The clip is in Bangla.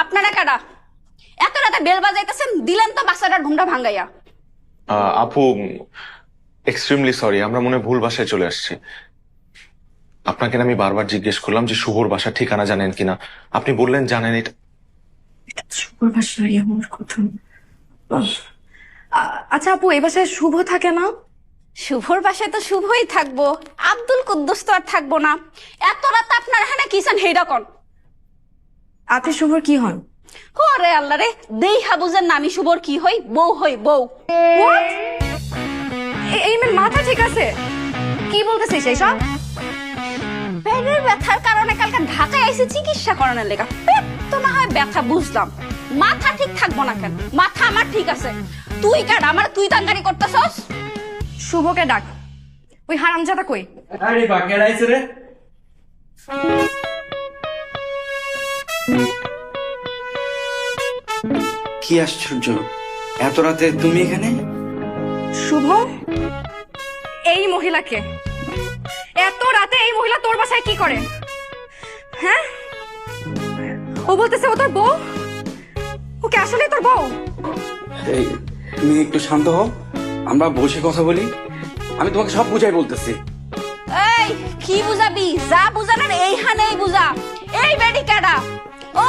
আপনারা কারা এত রাতে বেল বাজাইতেছেন? দিলেন তো বাচ্চাটার ঘুমটা ভাঙ্গাইয়া। আপু, এক্সট্রিমলি সরি, আমরা মনে হয় ভুল বাসায় চলে আসছি। আপনাকে না আমি বারবার জিজ্ঞেস করলাম যে শুভর বাসার ঠিকানা জানেন কিনা, আপনি বললেন জানেন। এটা শুভর বাসায় আমার কথা। আচ্ছা আপু, এই বাসায় শুভ থাকে না? শুভর বাসায় তো শুভই থাকবো, আব্দুল কুদ্দুস তো আর থাকবো না। এত রাতে আপনার এখানে কিছেন হেইডা কোন? আপনি শুভর কি হন? ওরে আল্লাহ রে, দেই হাবুজের নামি শুভর কি হই? বউ হই বউ। What? এই মেয়ের মাথা ঠিক আছে? কি বলতেছিস এইসব? পেটের ব্যথার কারণে কালকে ঢাকায় এসে চিকিৎসা করানোর লেগা। পেট তো না হয় ব্যথা বুঝলাম, মাথা ঠিক থাকবো না কেন? মাথা আমার ঠিক আছে। তুই কার আমার তুই তাঙ্গারি করতেছস? শুভকে ডাক। ওই হারামজাদা কই? আরে বাকের আইছে রে। কি আশ্চর্য, এত রাতে তুমি এখানে? শুভ, এই মহিলাকে এত রাতে এই মহিলা তোর বাসায় কি করে? হ্যাঁ, ও বলতেছে ও তোর বউ। ওকে আসলে তোর বউ? এই, তুমি একটু শান্ত হও, আমরা বসে কথা বলি। আমি তোমাকে সব বুঝাই বলতেছি। এই কি বুঝাবি? যা বুঝানোর এইখানেই বুঝা। এই বেডি কাটা ও